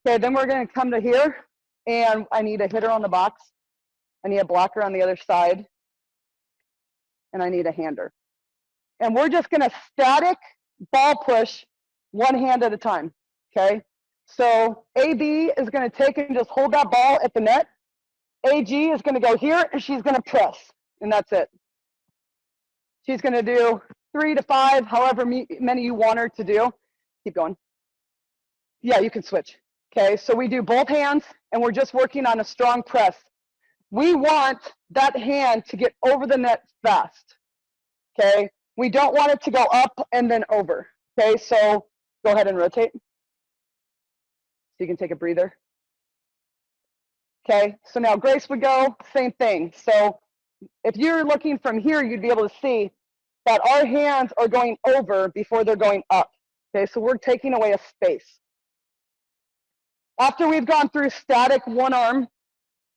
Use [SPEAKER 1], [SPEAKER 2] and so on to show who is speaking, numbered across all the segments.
[SPEAKER 1] Okay, then we're gonna come to here, and I need a hitter on the box. I need a blocker on the other side, and I need a hander. And we're just gonna static ball push one hand at a time, okay? So AB is gonna take and just hold that ball at the net. AG is gonna go here, and she's gonna press, and that's it. She's gonna do 3 to 5, however many you want her to do. Keep going. Yeah, you can switch. Okay, so we do both hands, and we're just working on a strong press. We want that hand to get over the net fast. Okay, we don't want it to go up and then over. Okay, so go ahead and rotate. So you can take a breather. Okay, so now Grace would go, same thing. So if you're looking from here, you'd be able to see that our hands are going over before they're going up. Okay, so we're taking away a space. After we've gone through static one arm,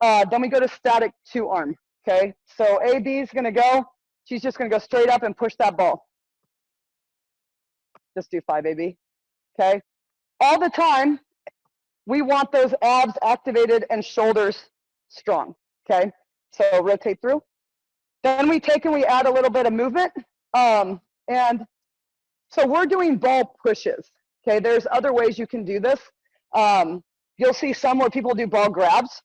[SPEAKER 1] then we go to static two arm. Okay, so AB is gonna go, she's just gonna go straight up and push that ball. Just do 5 AB, okay? All the time, we want those abs activated and shoulders strong, okay? So rotate through. Then we take and we add a little bit of movement. And so we're doing ball pushes, okay? There's other ways you can do this. You'll see some where people do ball grabs.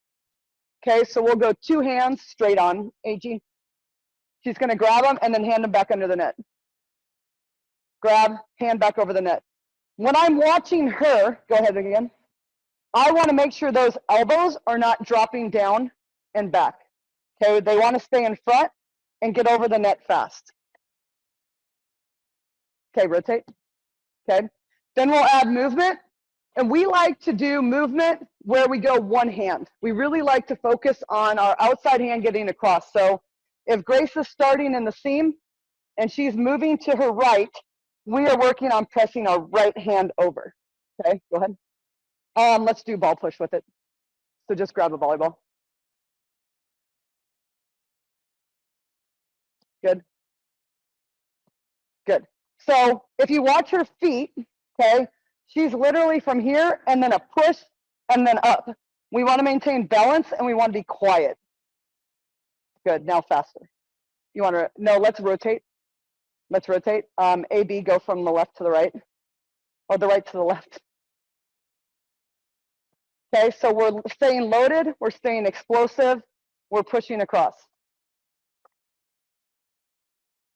[SPEAKER 1] Okay, so we'll go 2 hands straight on AG. She's gonna grab them and then hand them back under the net. Grab, hand back over the net. When I'm watching her, go ahead again. I wanna make sure those elbows are not dropping down and back. Okay, they wanna stay in front and get over the net fast. Okay, rotate, okay. Then we'll add movement. And we like to do movement where we go one hand. We really like to focus on our outside hand getting across. So if Grace is starting in the seam and she's moving to her right, we are working on pressing our right hand over. Okay, go ahead. Let's do ball push with it. So just grab a volleyball. Good. Good. So if you watch her feet, okay, she's literally from here and then a push and then up. We want to maintain balance and we want to be quiet. Good, now faster. You want to, no, let's rotate. Let's rotate. AB, go from the left to the right, or the right to the left. Okay, so we're staying loaded, we're staying explosive, we're pushing across.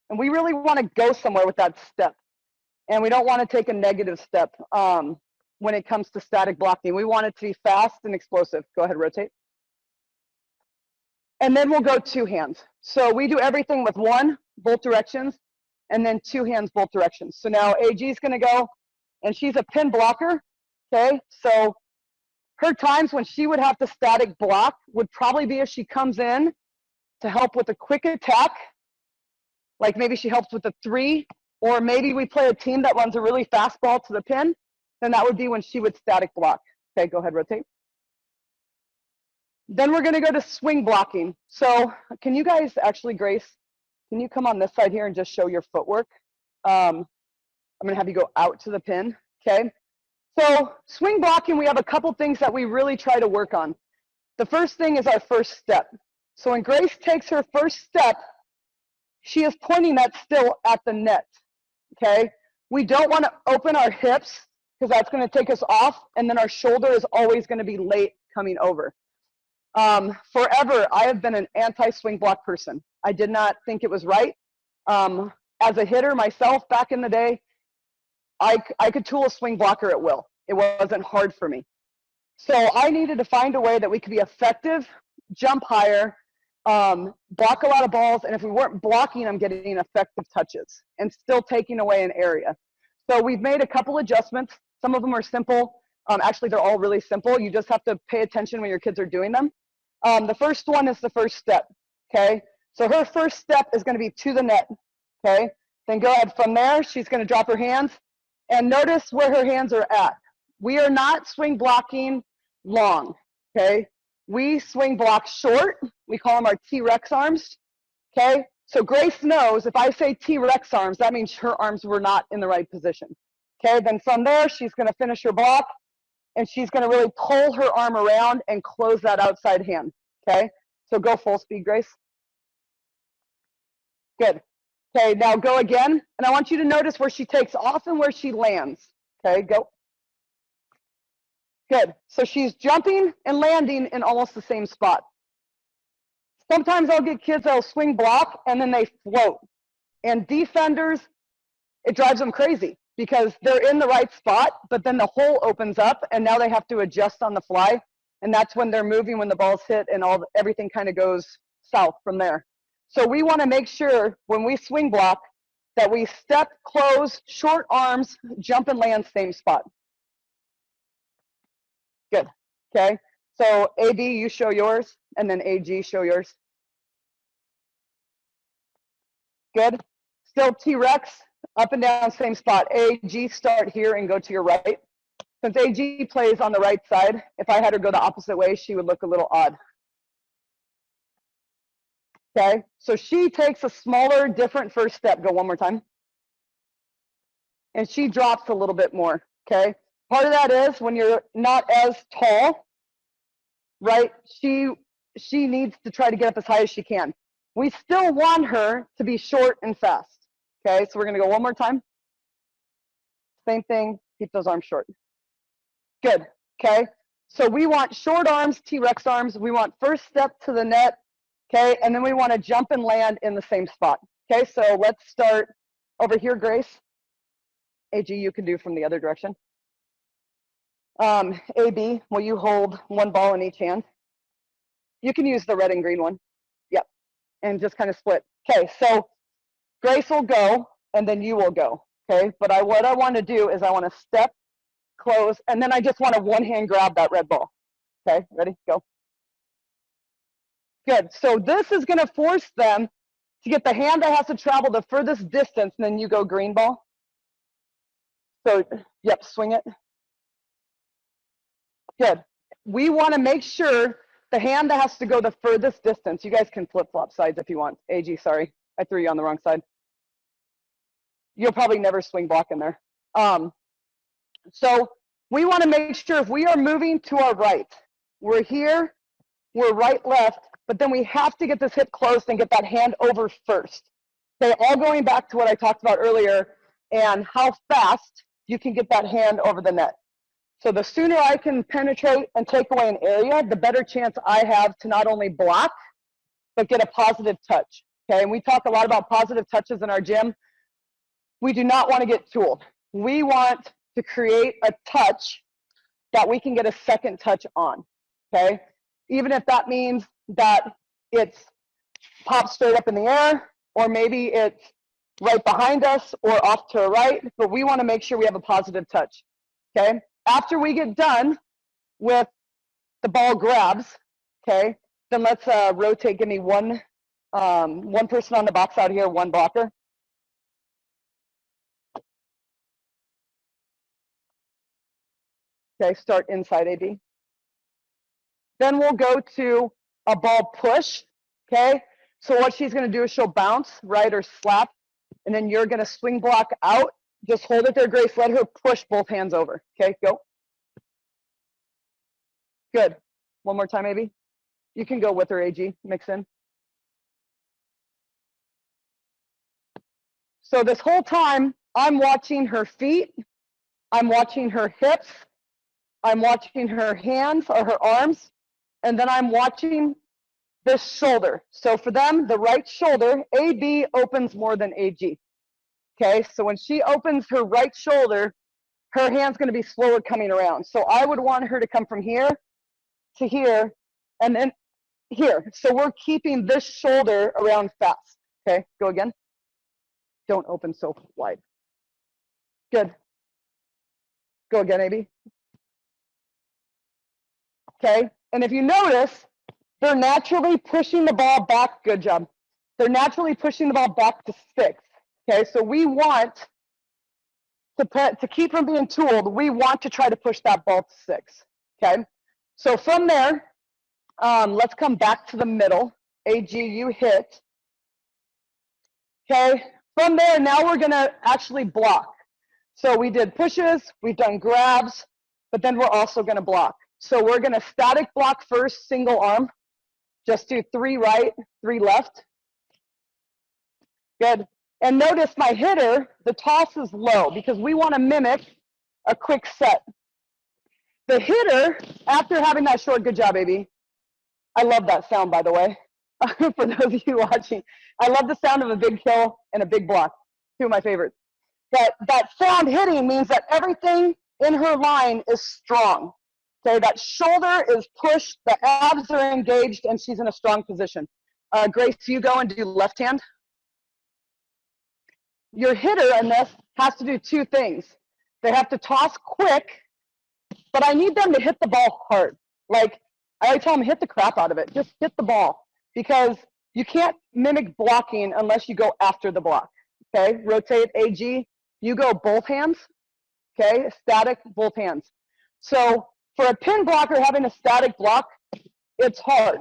[SPEAKER 1] And we really want to go somewhere with that step. And we don't want to take a negative step when it comes to static blocking. We want it to be fast and explosive. Go ahead, rotate. And then we'll go 2 hands. So we do everything with 1, both directions, and then 2 hands, both directions. So now AG is going to go, and she's a pin blocker, okay? So her times when she would have to static block would probably be if she comes in to help with a quick attack, like maybe she helps with a 3, or maybe we play a team that runs a really fast ball to the pin, then that would be when she would static block. Okay, go ahead, rotate. Then we're gonna go to swing blocking. So can you guys actually, Grace, can you come on this side here and just show your footwork? I'm gonna have you go out to the pin, okay? So swing blocking, we have a couple things that we really try to work on. The first thing is our first step. So when Grace takes her first step, she is pointing that still at the net, okay? We don't want to open our hips because that's going to take us off, and then our shoulder is always going to be late coming over. Forever, I have been an anti-swing block person. I did not think it was right. As a hitter myself back in the day, I could tool a swing blocker at will. It wasn't hard for me. So I needed to find a way that we could be effective, jump higher, block a lot of balls, and if we weren't blocking them, getting effective touches and still taking away an area. So we've made a couple adjustments. Some of them are simple. Actually, they're all really simple. You just have to pay attention when your kids are doing them. The first one is the first step, okay? So her first step is going to be to the net, okay? Then go ahead from there. She's going to drop her hands, and notice where her hands are at. We are not swing blocking long, okay? We swing block short. We call them our T-Rex arms, okay? So Grace knows if I say T-Rex arms, that means her arms were not in the right position. Okay, then from there, she's gonna finish her block, and she's going to really pull her arm around and close that outside hand, okay? So go full speed, Grace. Good. Okay, now go again, and I want you to notice where she takes off and where she lands. Okay, go. Good. So she's jumping and landing in almost the same spot. Sometimes I'll get kids that'll swing block and then they float. And defenders, it drives them crazy because they're in the right spot, but then the hole opens up and now they have to adjust on the fly. And that's when they're moving, when the ball's hit, and everything kind of goes south from there. So we want to make sure when we swing block that we step, close, short arms, jump and land same spot. Good. Okay. So AB, you show yours, and then AG, show yours. Good. Still T-Rex, up and down, same spot. AG, start here and go to your right. Since AG plays on the right side, if I had her go the opposite way, she would look a little odd. Okay, so she takes a smaller, different first step. Go one more time. And she drops a little bit more, okay? Part of that is when you're not as tall, right? She needs to try to get up as high as she can. We still want her to be short and fast, okay? So we're gonna go one more time. Same thing, keep those arms short. Good, okay? So we want short arms, T-Rex arms. We want first step to the net, okay? And then we want to jump and land in the same spot, okay? So let's start over here, Grace. AG, you can do from the other direction. AB, will you hold one ball in each hand? You can use the red and green one. Yep, and just kind of split. Okay, so Grace will go, and then you will go, okay? But what I want to do is I want to step, close, and then I just want to one-hand grab that red ball. Okay, ready? Go. Good. So this is going to force them to get the hand that has to travel the furthest distance, and then you go green ball. So, yep, swing it. Good. We want to make sure the hand that has to go the furthest distance. You guys can flip-flop sides if you want. AG, sorry. I threw you on the wrong side. You'll probably never swing block in there. So we want to make sure if we are moving to our right, we're here, we're right, left, but then we have to get this hip closed and get that hand over first. Okay, all going back to what I talked about earlier and how fast you can get that hand over the net. So the sooner I can penetrate and take away an area, the better chance I have to not only block, but get a positive touch. Okay, and we talk a lot about positive touches in our gym. We do not want to get tooled. We want to create a touch that we can get a second touch on, okay? Even if that means that it's popped straight up in the air, or maybe it's right behind us or off to our right, but we want to make sure we have a positive touch, okay? After we get done with the ball grabs, okay, then let's rotate. Give me one person on the box out here, one blocker. Okay, start inside AB. Then we'll go to a ball push, okay? So what she's gonna do is she'll bounce, right, or slap, and then you're gonna swing block out. Just hold it there, Grace. Let her push both hands over, okay? Go. Good. One more time, AB. You can go with her, AG, mix in. So this whole time, I'm watching her feet, I'm watching her hips, I'm watching her hands or her arms, and then I'm watching this shoulder. So for them, the right shoulder, AB opens more than AG. Okay, so when she opens her right shoulder, her hand's gonna be slower coming around. So I would want her to come from here to here, and then here. So we're keeping this shoulder around fast. Okay, go again. Don't open so wide. Good. Go again, AB. Okay, and if you notice, they're naturally pushing the ball back. Good job. They're naturally pushing the ball back to 6. Okay, so we want to keep from being tooled, we want to try to push that ball to 6. Okay, so from there, let's come back to the middle. AG, you hit. Okay, from there, now we're gonna actually block. So we did pushes, we've done grabs, but then we're also going to block. So we're going to static block first, single arm. Just do 3 right, 3 left. Good. And notice my hitter, the toss is low because we want to mimic a quick set. The hitter, after having that short, good job, baby. I love that sound, by the way, for those of you watching. I love the sound of a big kill and a big block. 2 of my favorites. That sound hitting means that everything in her line is strong. Okay, that shoulder is pushed, the abs are engaged, and she's in a strong position. Grace, you go and do left hand. Your hitter in this has to do 2 things. They have to toss quick, but I need them to hit the ball hard. Like, I always tell them, hit the crap out of it. Just hit the ball, because you can't mimic blocking unless you go after the block. Okay, rotate AG. You go both hands. Okay, static, both hands. So for a pin blocker having a static block, it's hard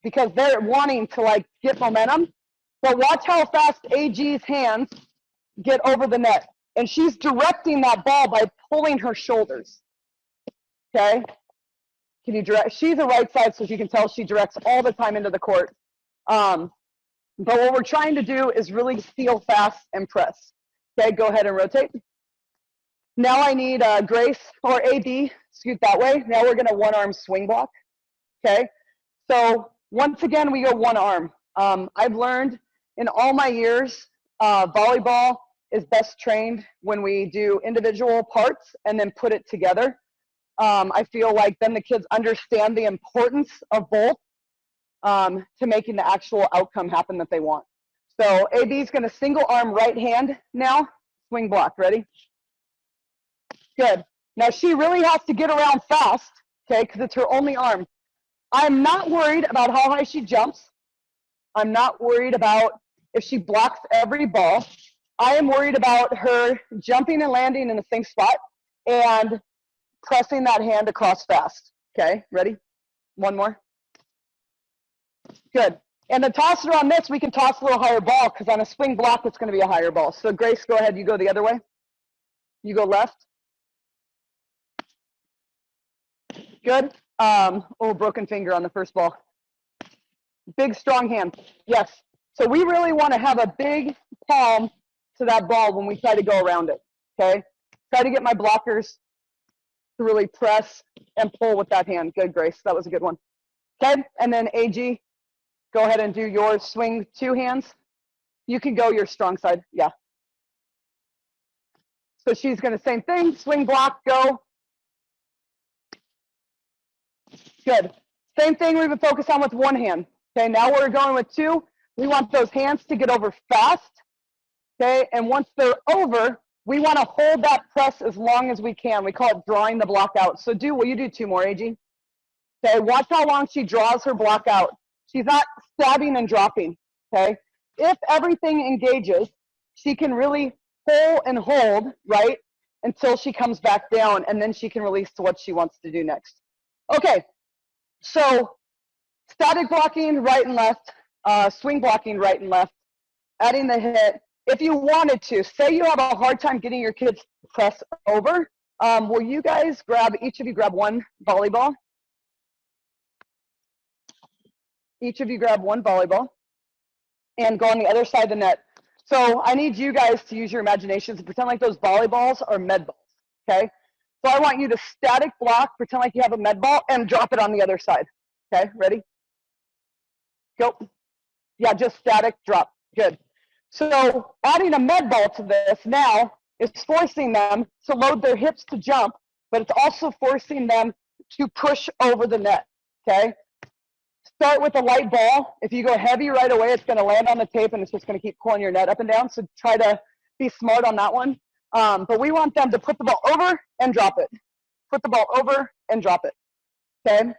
[SPEAKER 1] because they're wanting to like get momentum. But watch how fast AG's hands get over the net. And she's directing that ball by pulling her shoulders. Okay? Can you direct? She's a right side, so you can tell she directs all the time into the court. But what we're trying to do is really steal fast and press. Okay, go ahead and rotate. Now I need Grace or AD, scoot that way. Now we're gonna 1-arm swing block, okay? So once again, we go 1 arm. I've learned in all my years, volleyball is best trained when we do individual parts and then put it together. I feel like then the kids understand the importance of both to making the actual outcome happen that they want. So AB is gonna single arm right hand now, swing block, ready? Good. Now she really has to get around fast, okay, because it's her only arm. I'm not worried about how high she jumps. I'm not worried about if she blocks every ball. I am worried about her jumping and landing in the same spot and pressing that hand across fast. Okay, ready? 1 more. Good. And the tosser on this, we can toss a little higher ball because on a swing block, it's going to be a higher ball. So Grace, go ahead. You go the other way. You go left. Good. Oh, broken finger on the first ball. Big, strong hand. Yes. So we really want to have a big palm to that ball when we try to go around it. Okay. Try to get my blockers to really press and pull with that hand. Good, Grace. That was a good one. Okay. And then AG, go ahead and do your swing 2 hands. You can go your strong side. Yeah. So she's going to same thing. Swing block, go. Good. Same thing we've been focused on with 1 hand. Okay, now we're going with 2. We want those hands to get over fast. Okay, and once they're over, we want to hold that press as long as we can. We call it drawing the block out. So will you do 2 more, AG? Okay, watch how long she draws her block out. She's not stabbing and dropping. Okay, if everything engages, she can really pull and hold, right, until she comes back down, and then she can release to what she wants to do next. Okay. So static blocking right and left, swing blocking right and left, adding the hit. If you wanted to, say you have a hard time getting your kids to press over, will you guys each of you grab 1 volleyball? Each of you grab 1 volleyball and go on the other side of the net. So I need you guys to use your imaginations and pretend like those volleyballs are med balls, okay? So I want you to static block, pretend like you have a med ball, and drop it on the other side. Okay, ready? Go. Yeah, just static, drop. Good. So adding a med ball to this now is forcing them to load their hips to jump, but it's also forcing them to push over the net, okay? Start with a light ball. If you go heavy right away, it's going to land on the tape, and it's just going to keep pulling your net up and down, so try to be smart on that one. But we want them to put the ball over and drop it. Put the ball over and drop it. Okay?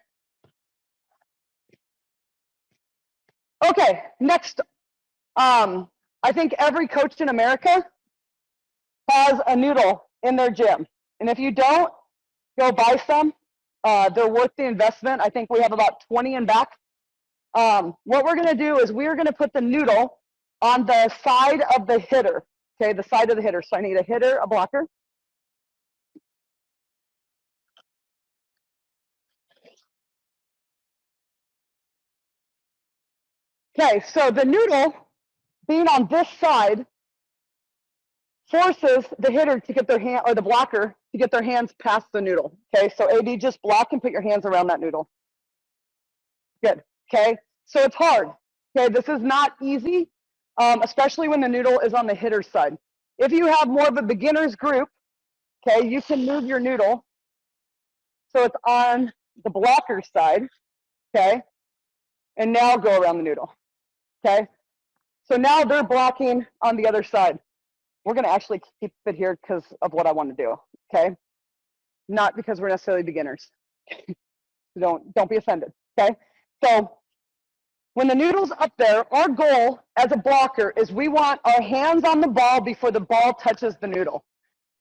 [SPEAKER 1] Okay, next. I think every coach in America has a noodle in their gym. And if you don't, go buy some. They're worth the investment. I think we have about 20 in back. What we're going to do is we're going to put the noodle on the side of the hitter. Okay, the side of the hitter. So I need a hitter, a blocker. Okay, so the noodle being on this side forces the hitter to get their hand, or the blocker to get their hands past the noodle. Okay, so AB, just block and put your hands around that noodle. Good. Okay, so it's hard. Okay, this is not easy, especially when the noodle is on the hitter's side. If you have more of a beginner's group, okay, you can move your noodle so it's on the blocker's side. Okay, and now go around the noodle. Okay, so now they're blocking on the other side. We're going to actually keep it here because of what I want to do. Okay, not because we're necessarily beginners. Don't be offended. Okay, so when the noodle's up there, our goal as a blocker is we want our hands on the ball before the ball touches the noodle.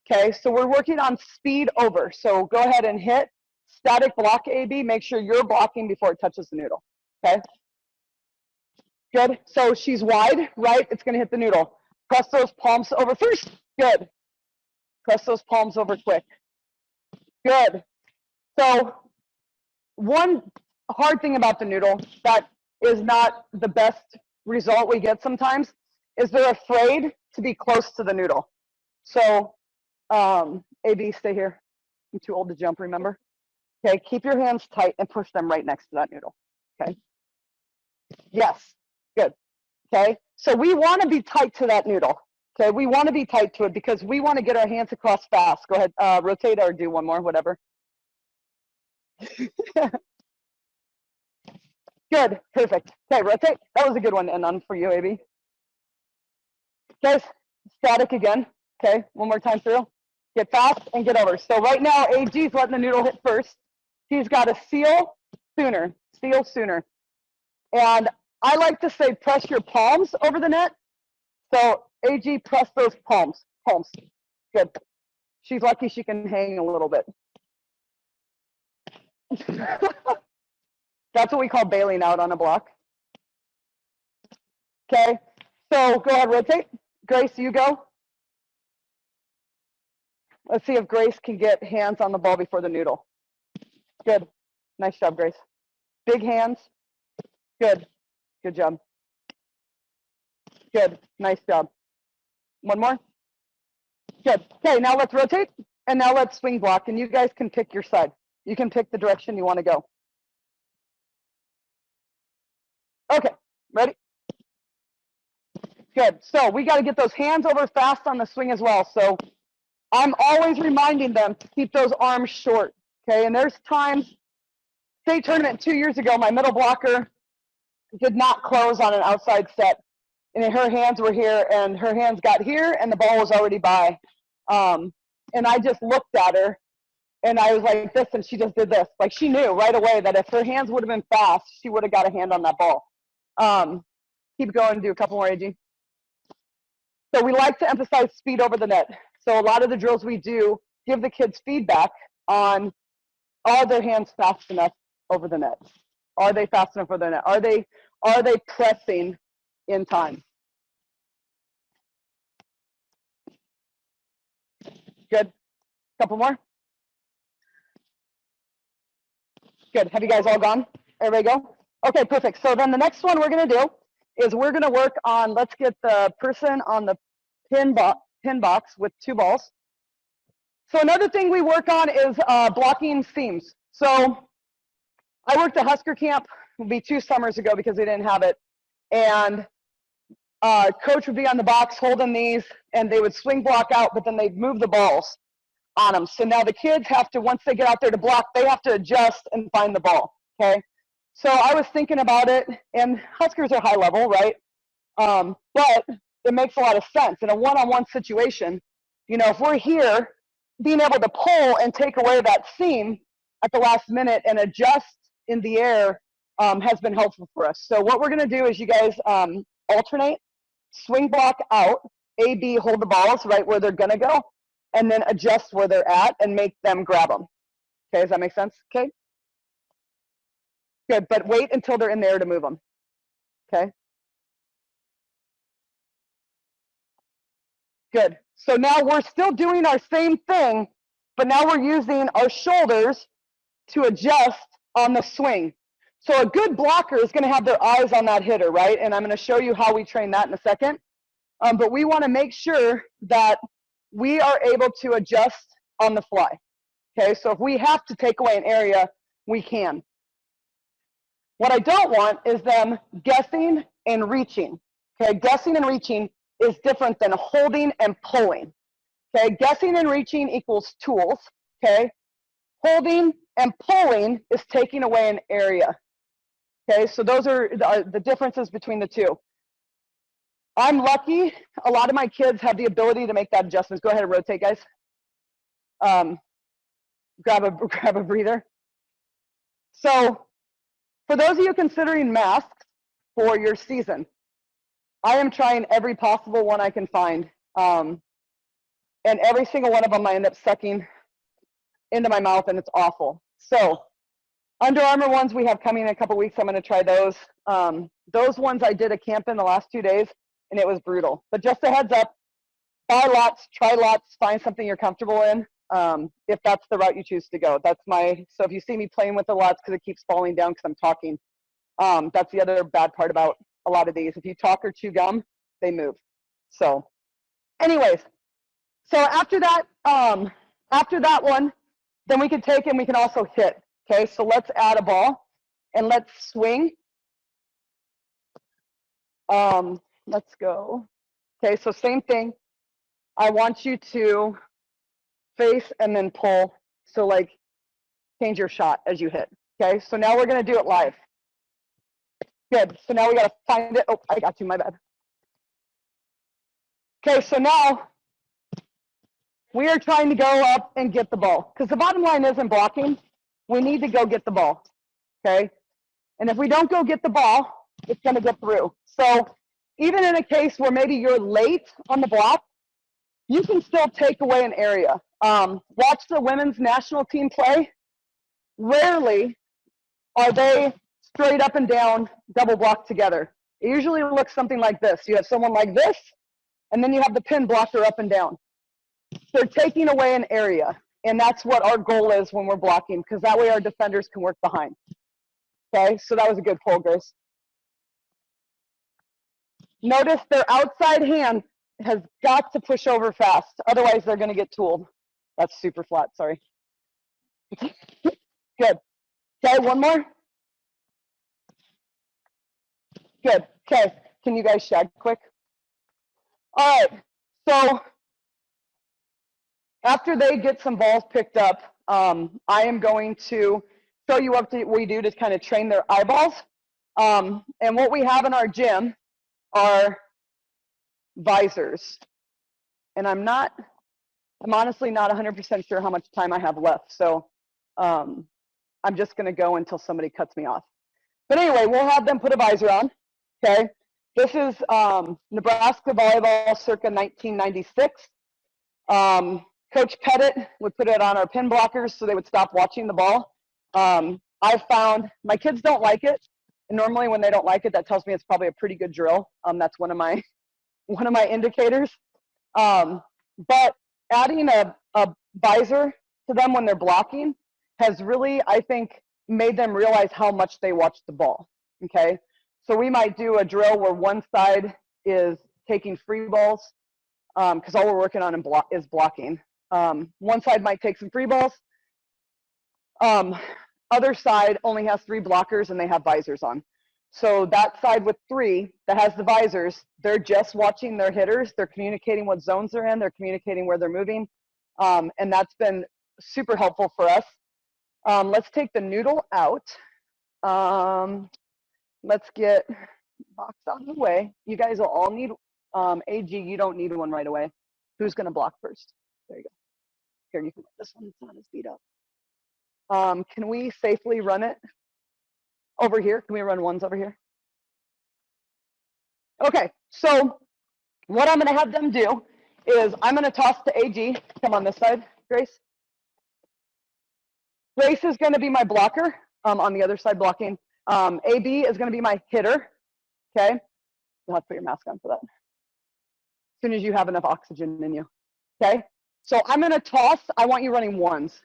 [SPEAKER 1] Okay, so we're working on speed over. So go ahead and hit static block AB. Make sure you're blocking before it touches the noodle. Okay, good. So she's wide, right? It's going to hit the noodle. Press those palms over first. Good. Press those palms over quick. Good. So one hard thing about the noodle that is not the best result we get sometimes is they're afraid to be close to the noodle. So AB, stay here. I'm too old to jump, remember? Okay, keep your hands tight and push them right next to that noodle. Okay. Yes, good. Okay, so we want to be tight to that noodle. Okay, we want to be tight to it because we want to get our hands across fast. Go ahead, rotate or do one more, whatever. Good, perfect. Okay, rotate. That was a good one to end on for you, AB. Guys, static again. Okay, one more time through. Get fast and get over. So right now, AG is letting the noodle hit first. He's got to seal sooner. And I like to say press your palms over the net. So AG, press those palms. Good. She's lucky she can hang a little bit. That's what we call bailing out on a block. Okay, so go ahead, rotate. Grace, you go. Let's see if Grace can get hands on the ball before the noodle. Good. Nice job, Grace. Big hands. Good. Good job. Good. Nice job. One more. Good. Okay, now let's rotate. And now let's swing block. And you guys can pick your side. You can pick the direction you want to go. Okay, ready? Good. So we got to get those hands over fast on the swing as well. So I'm always reminding them to keep those arms short. Okay, and there's times, state tournament 2 years ago, my middle blocker did not close on an outside set. And her hands were here, and her hands got here, and the ball was already by. And I just looked at her, and I was like this, and she just did this. Like, she knew right away that if her hands would have been fast, she would have got a hand on that ball. Keep going, do a couple more, AG. So we like to emphasize speed over the net. So a lot of the drills we do give the kids feedback on, are their hands fast enough over the net? Are they fast enough over the net? Are they pressing in time? Good. Couple more. Good. Have you guys all gone? Everybody go? Okay, perfect. So then the next one we're going to do is we're going to work on, let's get the person on the pin box with 2 balls. So another thing we work on is blocking seams. So I worked at Husker camp, it would be 2 summers ago because they didn't have it. And coach would be on the box holding these, and they would swing block out, but then they'd move the balls on them. So now the kids have to, once they get out there to block, they have to adjust and find the ball, okay? So I was thinking about it, and Huskers are high level, right? But it makes a lot of sense. In a one-on-one situation, you know, if we're here, being able to pull and take away that seam at the last minute and adjust in the air has been helpful for us. So what we're going to do is you guys alternate, swing block out, A, B, hold the balls right where they're going to go, and then adjust where they're at and make them grab them. Okay, does that make sense? Okay. Good, but wait until they're in the air to move them. Okay. Good. So now we're still doing our same thing, but now we're using our shoulders to adjust on the swing. So a good blocker is going to have their eyes on that hitter, right? And I'm going to show you how we train that in a second. But we want to make sure that we are able to adjust on the fly. Okay, so if we have to take away an area, we can. What I don't want is them guessing and reaching. Okay, guessing and reaching is different than holding and pulling. Okay, guessing and reaching equals tools. Okay, holding and pulling is taking away an area. Okay, so those are the differences between the two. I'm lucky. A lot of my kids have the ability to make that adjustments. Go ahead and rotate, guys. Grab a breather. So for those of you considering masks for your season, I am trying every possible one I can find. And every single one of them I end up sucking into my mouth, and it's awful. So Under Armour ones we have coming in a couple weeks. I'm going to try those. Those ones I did a camp in the last 2 days, and it was brutal. But just a heads up, buy lots, try lots, find something you're comfortable in. If that's the route you choose to go. That's my, so if you see me playing with the lots because it keeps falling down because I'm talking, that's the other bad part about a lot of these. If you talk or chew gum, they move. So anyways, so after that one, then we can take and we can also hit. Okay, so let's add a ball and let's swing. Let's go. Okay, so same thing. I want you to face and then pull. So like change your shot as you hit. Okay, so now we're gonna do it live. Good, so now we gotta find it. Oh, I got you, my bad. Okay, so now we are trying to go up and get the ball because the bottom line isn't blocking. We need to go get the ball, okay? And if we don't go get the ball, it's gonna get through. So even in a case where maybe you're late on the block, you can still take away an area. Watch the women's national team play. Rarely are they straight up and down double block together. It usually looks something like this. You have someone like this, and then you have the pin blocker up and down. They're taking away an area, and that's what our goal is when we're blocking, because that way our defenders can work behind. Okay, so that was a good pull, Grace. Notice their outside hand has got to push over fast, otherwise they're going to get tooled. That's super flat, sorry. Good. Okay, one more. Good. Okay, can you guys shag quick? All right, so after they get some balls picked up, I am going to show you what we do to kind of train their eyeballs. And what we have in our gym are visors. And I'm honestly not 100% sure how much time I have left. So I'm just gonna go until somebody cuts me off. But anyway, we'll have them put a visor on, okay? This is Nebraska volleyball circa 1996. Coach Pettit would put it on our pin blockers so they would stop watching the ball. I found my kids don't like it. And normally when they don't like it, that tells me it's probably a pretty good drill. That's one of my indicators. But adding a visor to them when they're blocking has really, I think, made them realize how much they watch the ball, okay? So we might do a drill where one side is taking free balls, because all we're working on is blocking. One side might take some free balls. Other side only has 3 blockers and they have visors on. So that side with 3 that has the visors, they're just watching their hitters. They're communicating what zones they're in. They're communicating where they're moving. And that's been super helpful for us. Let's take the noodle out. Let's get box out of the way. You guys will all need, AG, you don't need one right away. Who's gonna block first? There you go. Here, you can put this one, it's not as beat up. Can we safely run it over here? Can we run ones over here? Okay, so what I'm gonna have them do is I'm gonna toss to AG. Come on this side, Grace. Grace is gonna be my blocker, on the other side blocking. AB is gonna be my hitter, okay? You'll have to put your mask on for that. As soon as you have enough oxygen in you, okay? So I'm gonna toss, I want you running ones.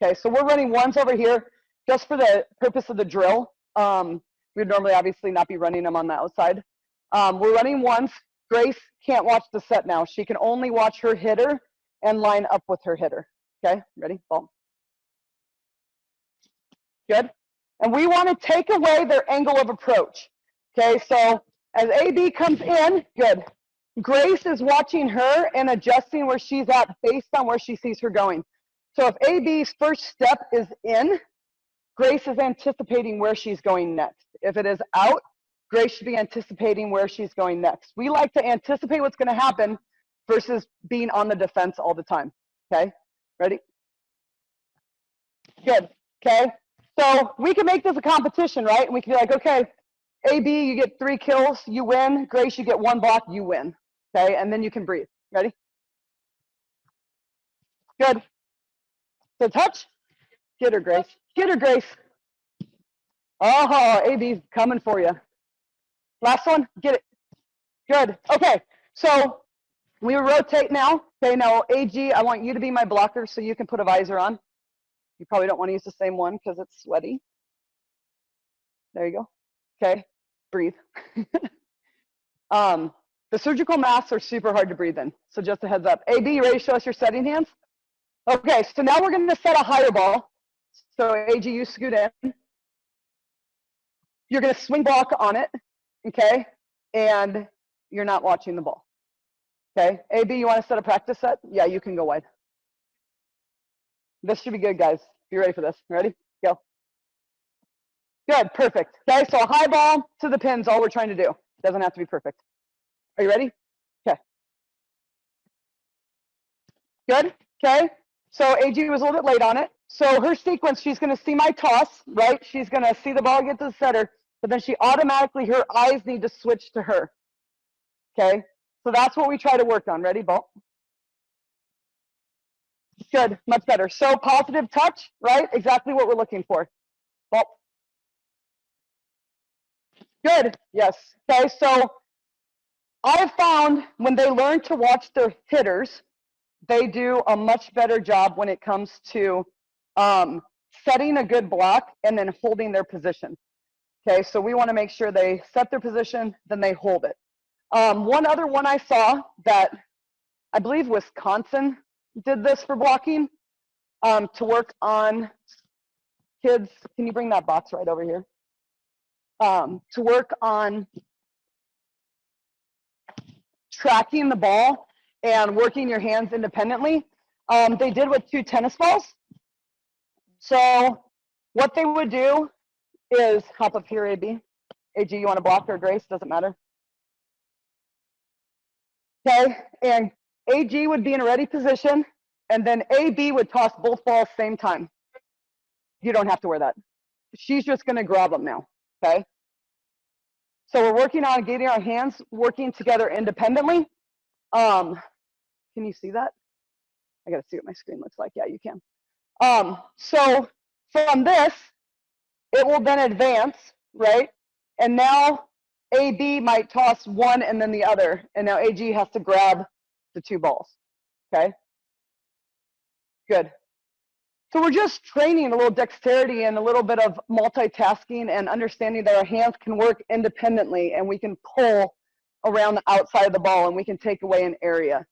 [SPEAKER 1] Okay, so we're running ones over here just for the purpose of the drill. We'd normally obviously not be running them on the outside. We're running once. Grace can't watch the set now. She can only watch her hitter and line up with her hitter. Okay, ready? Ball. Good. And we want to take away their angle of approach. Okay, so as AB comes in, good. Grace is watching her and adjusting where she's at based on where she sees her going. So if AB's first step is in, Grace is anticipating where she's going next. If it is out, Grace should be anticipating where she's going next. We like to anticipate what's going to happen versus being on the defense all the time. Okay, ready? Good. Okay, so we can make this a competition, right? And we can be like, okay, AB, you get 3 kills, you win. Grace, you get 1 block, you win. Okay, and then you can breathe. Ready? Good. So touch. Get her, Grace. Get her, Grace. Oh, AB's coming for you. Last one. Get it. Good. Okay, so we rotate now. Okay, now AG, I want you to be my blocker so you can put a visor on. You probably don't want to use the same one because it's sweaty. There you go. Okay, breathe. The surgical masks are super hard to breathe in, so just a heads up. AB, you ready to show us your setting hands? Okay, so now we're going to set a higher ball. So AG, you scoot in. You're going to swing block on it, okay? And you're not watching the ball. Okay, AB, you want to set a practice set? Yeah, you can go wide. This should be good, guys. You ready for this? Ready? Go. Good, perfect. Okay, so a high ball to the pins, all we're trying to do. Doesn't have to be perfect. Are you ready? Okay. Good, okay. So AG was a little bit late on it. So her sequence, she's gonna see my toss, right? She's gonna see the ball get to the setter, but then she automatically, her eyes need to switch to her. Okay, so that's what we try to work on. Ready, ball? Good, much better. So positive touch, right? Exactly what we're looking for. Ball. Good, yes. Okay, so I've found when they learn to watch their hitters, they do a much better job when it comes to setting a good block and then holding their position. Okay, so we want to make sure they set their position, then they hold it. One other one I saw that I believe Wisconsin did this for blocking to work on kids. Can you bring that box right over here? To work on tracking the ball and working your hands independently. They did with 2 tennis balls. So what they would do is hop up here, AB. AG, you want to block or Grace? Doesn't matter. Okay, and AG would be in a ready position, and then AB would toss both balls same time. You don't have to wear that. She's just going to grab them now, okay? So we're working on getting our hands working together independently. Can you see that? I got to see what my screen looks like. Yeah, you can. So from this, it will then advance, right? And now AB might toss one and then the other, and now AG has to grab the 2 balls, okay? Good. So we're just training a little dexterity and a little bit of multitasking and understanding that our hands can work independently and we can pull around the outside of the ball and we can take away an area.